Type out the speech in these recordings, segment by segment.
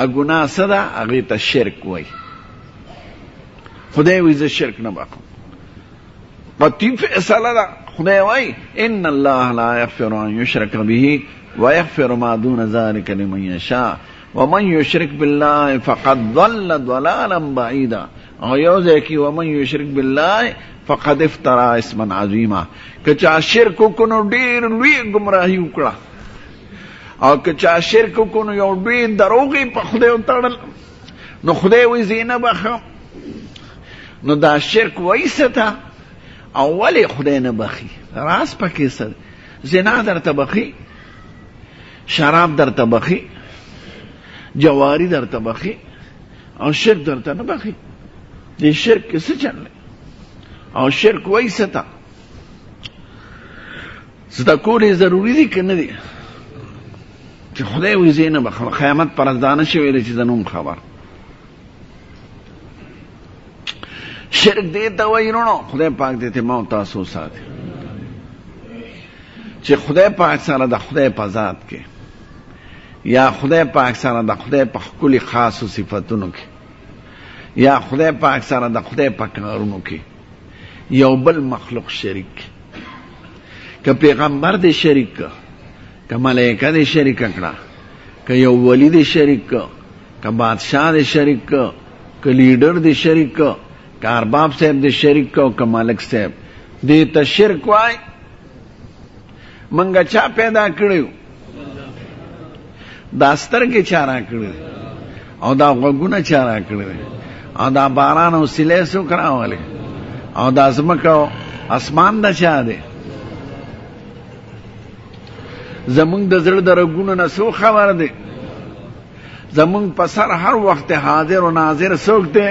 گناه صدا اغیتا شرک وی خدای وی زه شرک نبخم قطعی فیصله دا خدای وی ان اللہ لا یغفر ان یشرک به ویغفر ما دون ذلك لمن یشاء ومن یشرک باللہ فقد ضل ضلالا بعیدا او یو ځای کې ومن یشرک باللہ فقد افترا اسما عظیما که چا شرک وکړو ډیر لوی گمراهی وکړه او که چا شرک وکړو یو ډیر دروغی په خدای وتړل نو خدای وی زینه بخم نو دا شرک وایسته او ولی خدای نه بخي راز پکې سره زنا درته بخي شراب درته بخي جواری درته بخي او شرک درته نه بخي دې شرک څه چل او شرک وایسته ستا کولی ضروری دی که نه دی چې خدای وی زینه بخم قیامت پر از دانه شویل چې زنوم خبر شرک دیتا ویرونو خدای پاک دیتے ما تاسو ساتي چې خدای پاک سره د خدای په ذات کې یا خدای پاک سره د خدای په خپل خاص صفاتونو کې یا خدای پاک سره د خدای په کارونو کې یو بل مخلوق شریک که پیغمبر دې شریک که ملائکه دې شریک کړه که یو ولی دې شریک که بادشاہ دې شریک که لیډر دې شریک که ارباب صاحب دې شریک کو که مالک صاحب دې ته شرک وای منګه چا پیدا کړیو دا سترګې چا را کړې او دا غوږونه چا را کړې او دا باران او سیلې څوک راولي او دا ځمکه اسمان دا چا دی زمونږ د زړه د رګونو نه څو خبر دی زمونږ په سر هر وخت حاضر و ناظر څوک دی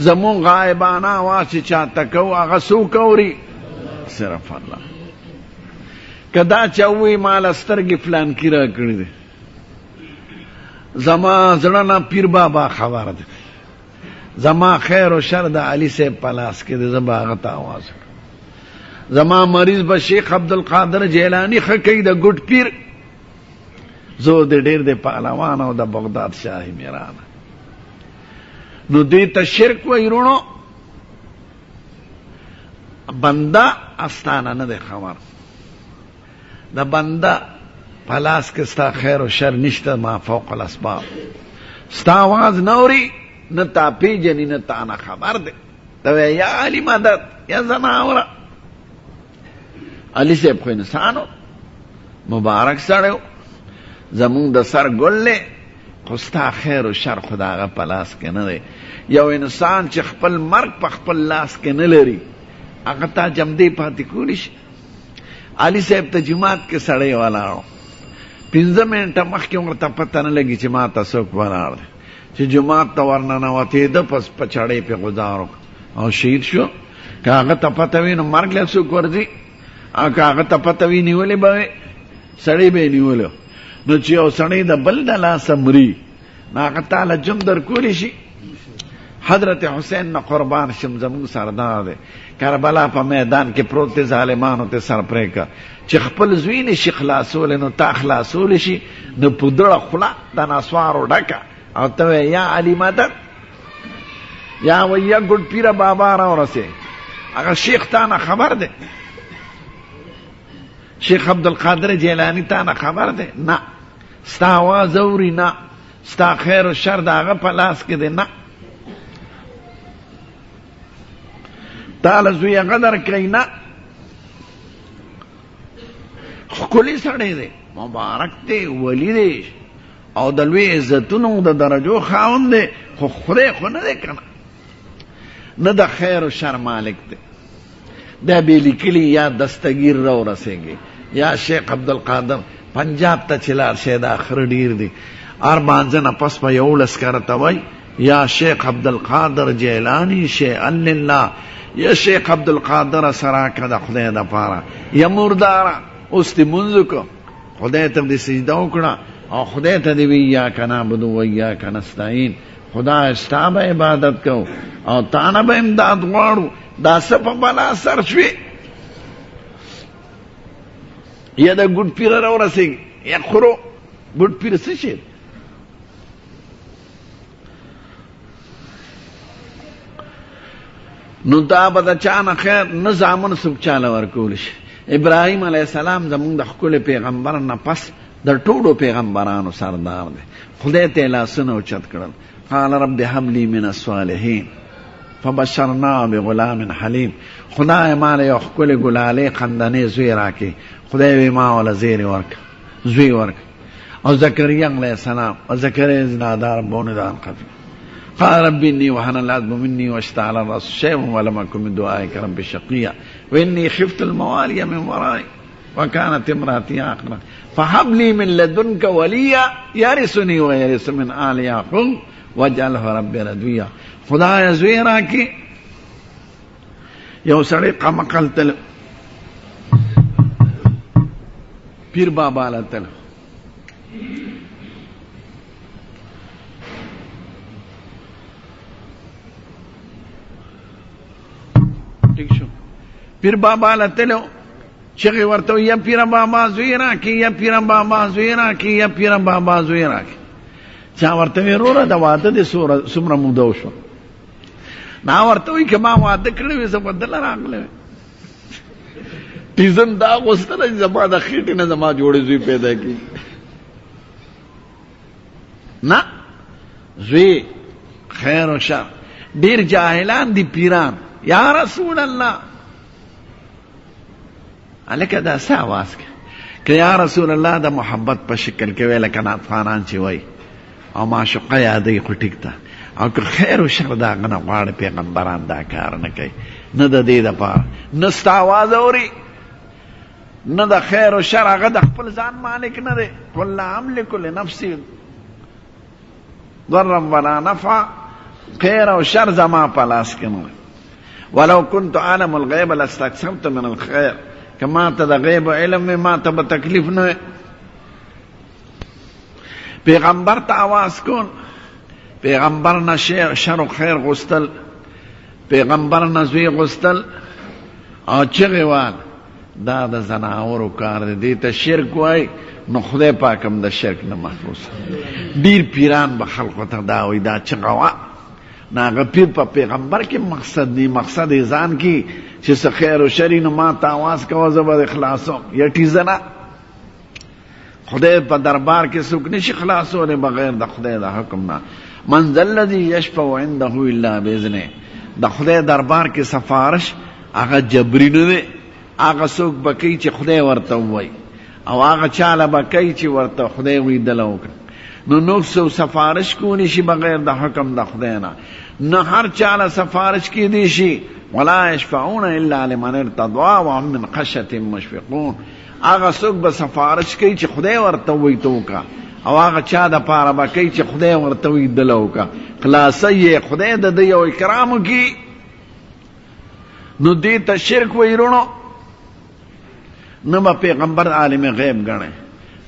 زمون غائبانه آواز چې چاته کو هغه څوک اوري صرف الله که دا چا ووایي ماله سترګې فلان کې را کړي دی زما زړه نه پیر بابا خبر دی زما خیر و شر د علي صاحب په لاس کې دی زه به هغه ته آواز زما مریض به شیخ عبدالقادر جیلانی ښه کوي د ګوټ پیر زه د ډېر د پهلوان او د بغداد شاهي میرانه نو دیتا شرک ویرونو بنده استانه نه دی خبر د بنده پلاس کې ستا خیر و شر نشته ما فوق الاسباب ستا آواز نوري نه تا پیژني نه تا نه خبر دی ته وایې یا علي مدد یا زناوره علي صاحب خو انسانو مبارک سړی زمونږ د سر ګل دی خو ستا خیر و شر خو د هغه په لاس کې نه دی یو انسان چې خپل مرګ په خپل لاس کې نه لري هغه تا جمدی پاتې کولی شي علي صاحب ته جماعت کې سړی ولاړو 15 منټه مخکې ورته پته نه لګي چې ما ته څوک ولاړ دی چې جماعت ته ورننوتېده پس په چړې پې غزار او شهید شو که هغه ته پته وي نو مرګ له څوک ورځي او که هغه ته پته وي نیولې به سړی به یې نیولو نو چې یو سړی د بل د لاسه مري نو هغه تاله جون در کولی شي حضرت حسین نه قربان شم زمون سردار دی کربلا په میدان کې پروت دی ظالمانو ته سر پرې کا چې خپل زوی نشي خلاصول نو تا خلاصول شي نو په دړه خوله د نسوارو ډکه او ته یا علي مدد یا ویا ګډ پیر بابا را ورسه هغه شیخ تا نه خبر دی شیخ عبدالقادر جیلانی تا نه خبر دی نه ستا آواز اوري نه ستا خیر و شر د هغه په لاس کې دی نه تاله زوی غدر کوي نه ښکلی سړی دی مبارک دی ولی دی او د لوی عزتونو د درجو خاوند دی خو خدای خو نه دی که نه نه د خیر و شر مالک دی دا بې لیکلي یا دستګیر را ورسېږي یا شیخ عبدالقادر پنجاب ته چې لاړ شی دا خره ډېر دی هر مانځه نه پس به 11 کره ته وایي یا شیخ عبدالقادر جیلانی شیئا لله یا شیخ عبدالقادر سراکه د خدای دپاره یا مرداره اوس دې مونځ وکړه خدای ته دې سجده وکړه او خدای ته دې وی ایاک نعبد و ایاک نستعین خدای ستا به عبادت کوو او تا نه به امداد غواړو دا څه په بلا سر شوې یا د ګوډ پیر را ورسېږي یا خورو ګوډ پیر څه شي نو دا به د چا نه خیر نه زامن څوک چاله ورکول شي. ابراهیم علیه السلام زمونږ د ښکلي پیغمبر نه پس د ټولو پیغمبرانو سردار دی. خدای ته یې لاسونه اوچت کړل. قال رب هب لي من الصالحین فبشرناه بغلام حلیم. خدای ما له یو ښکلي ګلالۍ خندنې زوی راکړي. خدای وی ما وله زیری ورکړه، زوی ورکړه. او زکریا علیه السلام او زکریا زنادا ربونه دان خفي. قال رب إني وهن العظم مني واشتعل الرأس شيبا ولم أكن من دعائك رب شقيا وإني خفت الموالي من ورائي وكانت امرأتي عاقرا فهب لي من لدنك وليا يرثني ويرث من آل يعقوب واجعله ربي رضيا. خدایا زوی راکې. یو سړی قمقل تل پیر بابا له تل پیر بابا لتلو چغې ورته یا پیر بابا زوی راکې، یا پیر بابا زوی راکې، یا پیر بابا زوی راکې. چا ورته وی وروره د واده دې څومره موده وشوه؟ نا ورته وایي که ما واده کړی وي زه به دله راغلی وی. ټیزن دا غوښتله چې زما د خېټې نه زما جوړې زوی پیدا کړي. نه، زوی خیر و شر. ډېر جاهلان دي پیران. یا رسول الله الکه دا څه اواز که یا رسول الله د محبت په شکل کې وی لکه ناتخوانان چې وایي او معشوقه یادوي خو ټیک ده. او که خیر و شر د هغه نه غواړي پیغمبران دا کار نه کوي. نه د دې دپاره نه ستا اواز اوري نه د خیر و شر. هغه د خپل ځان مالک نه دی. قل لا املک لنفسي ضرا ولا نفع. خیر او شر زما په لاس کې نه. ولو كنت اعلم الغیب لاستكثرت من الخير. کما ته د غیب علم میں ما ته به تکلیف نه. پیغمبر ته آواز کن، پیغمبر نه شر و خیر غوستل، پیغمبر نه زوی غوستل او چغې وال، دا د زناورو کار دی. دې ته شرک وای. نو خدای پاک هم د شرک نه محفوظ. ډیر پیران به خلقو ته دا وایي دا چغه وا. ناغه پیر په پیغمبر کې مقصد دی. مقصد یې ځان کې چې څه خیر و شر نو ما ته آواز کوه زه به خلاصوم. یا ټیزنه خدای په دربار کې څوک نشي خلاصولی بغیر د خدای د حکم نه. من ذا الذي يشفع عنده الا باذنه. د خدای دربار کې سفارش هغه جبري نه دی. هغه څوک به کوي چې خدای ورته ووایي او هغه چاله به کوي چې ورته خدای ویدله وکړي. نو نو سفارش کولی شي بغیر د حکم د خدای نه. نه هر چاله سفارش کی دی شي. ولا يشفعون الا لمن ارتضى وهم من خشيه مشفقون. هغه څوک به سفارش کوي چې خدای ورته وایي ته وکړه او هغه چا د پاره به کوي چې خدای ورته وایي دله وکړه. خلاصه یې خدای د ده یو اکرام وکړي. نو دې ته شرک وایي رونو. نه به پیغمبر عالم غیب ګڼي،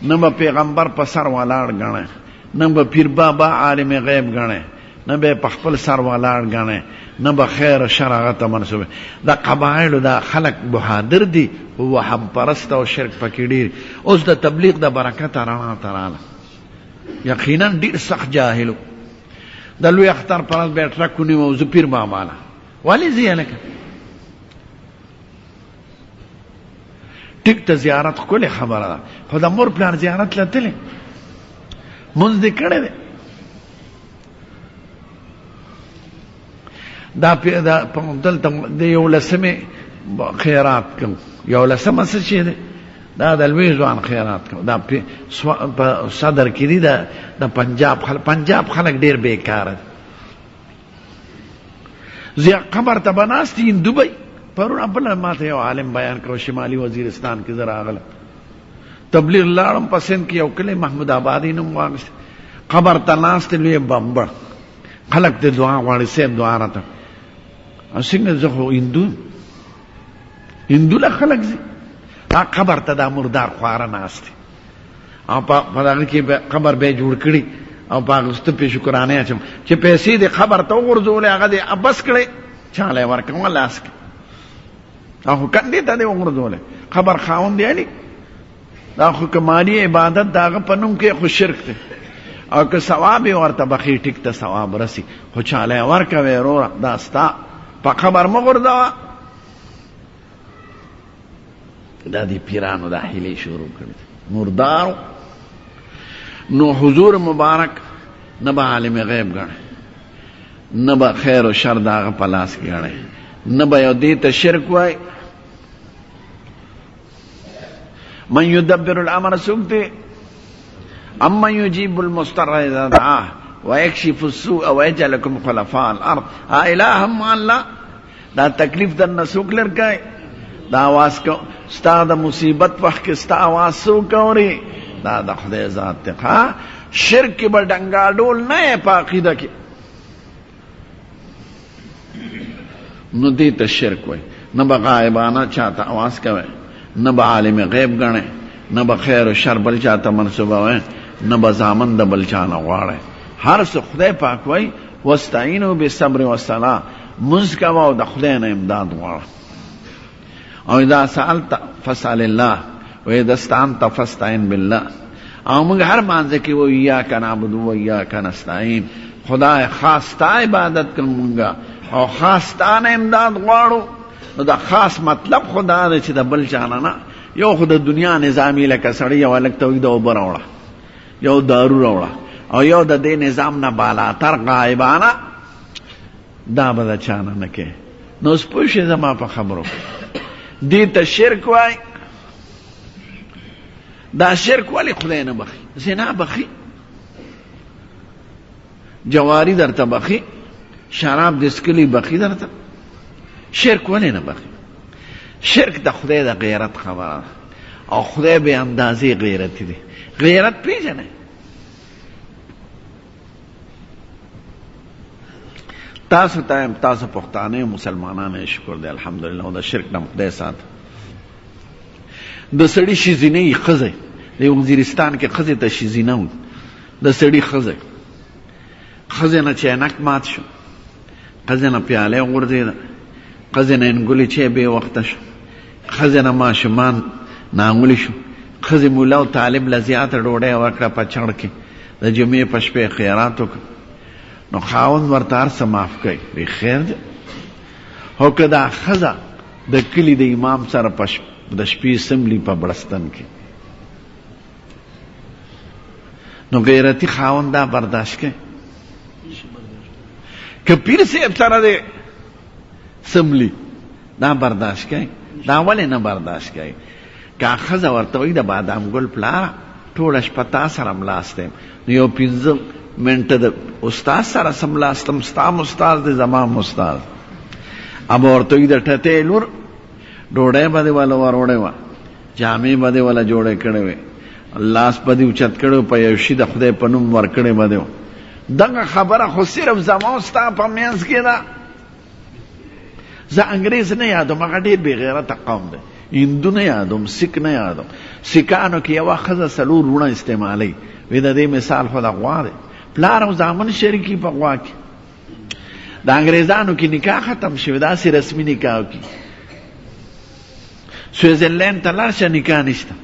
نه به پیغمبر په سر ولاړ ګڼي، نه به پیر بابا عالم غیب ګڼي، نه به په خپل سر ولاړ ګڼي، نه به خیر شر هغه ته منسوب. دا قبایلو دا خلق بهادر دي او وهم پرست او شرک پکې ډېر. اوس د تبلیغ د برکت رڼا ته راغله. یقینا ډېر سخت جاهلو. د لوی اختر پر ورځ به یې ټرک ونیو او زه پیر بابا له ولې ځې هلکه ټیک ته زیارت ښکلې خبره ده خو د مور پلار زیارت له تلې مونځ دې کړی دی. دا دلته د 11مې خیرات کوم. 11مه څه شی دی؟ دا د لوی ځوان خیرات کوم. دا په صدر کې دي د پنجاب خلک ډېر بېکاره دي. قبر ته به ناست دي دوبۍ. پرون بله ما ته یو عالم بیان کو شمالي وزیرستان کې زه راغلم تبلیغ لاړم په سند کې یو کلی محمود آبادي نوم واخیست. قبر ته ناست لوی بمبړ خلک د دعا غواړي. صاحب دعا راته څنګه زه خو هندو له خلک ځي. دا قبر ته دا مردار خواره ناست دي او په هغه کې قبر به جوړ کړي او په هغه ست په شکرانه اچم چې پیسې د قبر ته وغورځولې هغه دې ابس کړي چاله ورکوم لاس کې او کنده ته دې وغورځولې. قبر خاوند دی علي دا خو کمالي عبادت داغه په نوم کې خو شرک دی او که ثواب ورته بخي ټیک ته ثواب رسی خو چاله ورکوي وروره دا ستا په قبر مغردوا. دا دی پیرانو دا حیلې شروع کړي مردارو. نو حضور مبارک نه به عالم غیب ګڼي، نه به خیر و شر دا هغه په لاس کې ګڼي، نه به یو دې ته شرک وای. من یدبر الامر څوک دی؟ امن یجیب المضطر اذا دعاه ویکشف السوء ویجعلکم خلفاء الارض اله مع الله. دا تکلیف درنه څوک لرګی؟ دا آواز کو ستا د مصیبت وخت کې ستا آواز څوک اوري؟ دا د خدای ذات ته. شرک کې به ډنګا ډول نه یې په عقیده کې، نو دې ته شرک وای. نه به غایبانه چاته آواز کوي، نه به عالم غیب ګڼي، نه به خیر و شر بل چاته منسوبوي، نه به زامن د بل چا نه غواړي. هر څه خدای پاک وای واستعینوا بالصبر والصلاة، منځ کوه او د خدای نه امداد غواړه. او اذا سألت فاسأل الله واذا استعنت فاستعن بالله. او موږ هر مانځه کې وایو ایاک نعبد و ایاک نستعین، خدای خاص تا عبادت کوو مونږه او خاص تا نه امداد غواړو. نو دا خاص مطلب خدا دی چې د بل چا نه. یو خو د دنیا نظامي لکه سړی یو هلک ته وایي د اوبه راوړه، یو دارو راوړه، او یو د دې نظام نه بالاتر غایبانه، دا به د چا نه کوې. نو اوس پوه شئ زما په خبرو. دې ته شرک وای. دا شرک ولې خدای نه بخي؟ زنا بخي، جواری درته بخي، شراب د څکلي بخي درته، شرک ولې نه بخي؟ شرک د خدای د غیرت خبره ده، او خدای به اندازې غیرتی دی. غیرت پیژنئ؟ تاسو ته تاسو پښتانه مسلمانانو شکر دی الحمدلله، او د شرک نه خدای سات. د سړي شیزینه ښځه د وزیرستان کې ښځې ته شیزینه و، د سړي ښځې نه چینک مات شو، ښځې نه پیاله غورځېده، ښځې نه انګولې چې بې وخته شو، ښځې نه ماشومان ناغولي شو، ښځې مولا او طالب له زیاته ډوډۍ ورکړه په چړ کې، د جمعې په شپې خیرات وکړه. نو خاوند ورته هر څه معاف کوي، وی خیر دی. خو که دا ښځه د کلي د امام سره د شپې سملي په بړستن کې، نو غیرتی خاوند دا برداشت کوي؟ که پیر صاحب سره دی سملي دا برداشت کوي؟ دا ولې نه برداشت کوي؟ که ښځه ورته وایي د بادام ګل پلاره ټوله شپه تا سره ملاستم، نو یو 15 منټه د استاد سره سملاستم، ستا استاد دی زما استاد. اب ورته وایي د ټتې لور ډوډۍ به دې والا وروړې وه، جامې به دې والا جوړې کړې وې، لاس به دې اوچت کړی په یو شي د خدای په نوم ورکړې به دې و. دغه خبره خو صرف زما ستا په منځ کې ده. زه انګریز نه یادوم، هغه ډېر بې غیرته قوم دی. هندو نه یادوم، سیک نه یادوم. سیکانو کې یوه ښځه 4 وروڼه استعمالوي، وی د دې مثال خو د غوا دی، پلار او زامن شریکي په غوا کې. د انګریزانو کې نکاح ختم شوی، داسې رسمي نکاح وکړي. سویزرلینډ ته لاړ شه نکاح نشته.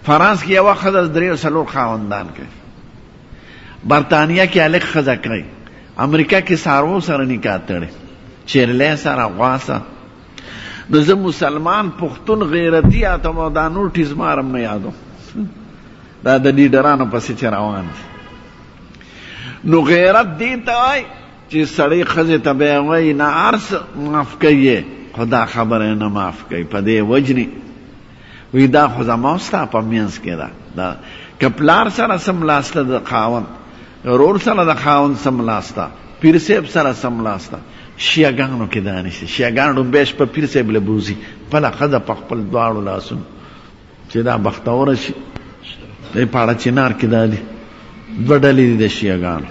فرانس کې یوه ښځه 3 او 4 خاوندان کوي. برطانیه کې هلک ښځه کوي. امریکا کې څاروو سره نکاح تړي، چیرلی سره، غوا سره. نو زه مسلمان پښتون غیرتي اتم او دا نور ټیزمارم نه یادوم، دا د لیډرانو پسې چې روان دي. نو غیرت دې ته وایي چې سړی ښځې ته به یې وایي نه هر څه معاف کوي، خو دا خبره نه معاف کوي، په دې وجني. وی دا خو زما ستا په منځ کې ده. که پلار سره سملاسته د خاوند، ورور سره د خاوند سملاسته، پیر صاحب سره سملاسته، شیعګانو کې دا نشته. شیعګان ډومبی شپه پیر صاحب له بوځي، بله ښځه په خپل دواړو لاسونو چې دا بختوره شي. دی پاړه چنار کې دا دي 2 ډلې دي د شیعګانو.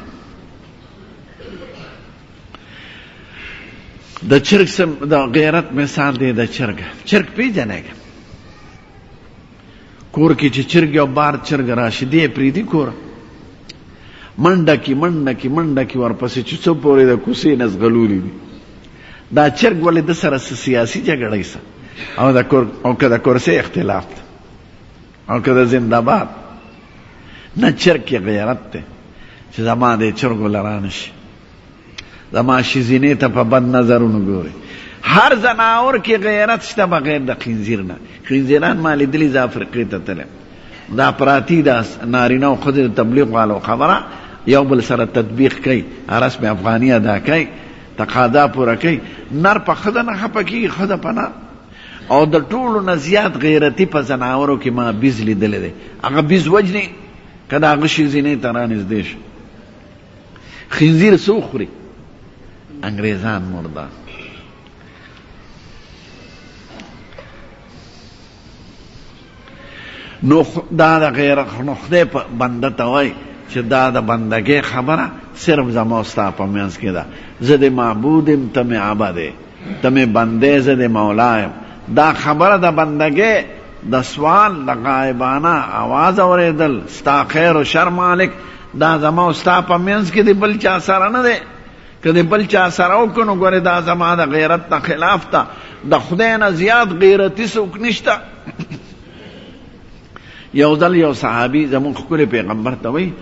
د چرګ د غیرت مثال دی د چرګ. چرګ پیژنئ؟ کور کې چې چرګ یو بار چرګ راشي، دی پرېږدي کور، منډه کې ورپسې چې څو پورې د کوڅې نه ځغلولي دي. دا چرګ ولې د سره سیاسي جګړه یې او که د کرسۍ اختلاف ده او که د زنده‌باد نه، چرګ کې غیرت دی چې زما دې چرګو لرانه شي. زما شزینې ته په بد نظرونو ګوري. هر زناور کې غیرت شته بغیر د خنزیر نه. خنزیران ما لیدلي زه افریقې ته تلم، دا پراتی دا نارینه او ښځې د تبلیغ والو خبره یو بل سره تطبیق کوي، رسم افغاني ادا کوي، تقاضا پوره کوي. نر په ښځه نه خفه کېږي، ښځه په نر. او د ټولو نه زیات غیرتي په زناورو کې ما بیز لیدلی دی. هغه بیز وجني که د هغه ښځینې ته رانږدې شي. خنزیر څه وخوري؟ انګریزان مرده. نو دا د غیر نو خدای په بنده ته وایي چې دا د بندګۍ خبره صرف زما او ستا په منځ کې ده. زه د معبود یم، ته مې عبد یې، ته مې بنده، زه د مولا یم. دا خبره د بندګۍ د سوال د غایبانه آواز اورېدل، ستا خیر و شر مالک، دا زما او ستا په منځ کې د بل چا سره نه دی. که د بل چا سره وکړو نو ګورې دا زما د غیرت نه خلاف ته. د خدای نه زیات غیرتي څوک نشته. یو ځل یو صحابي زمونږ ښکلي پیغمبر ته وایي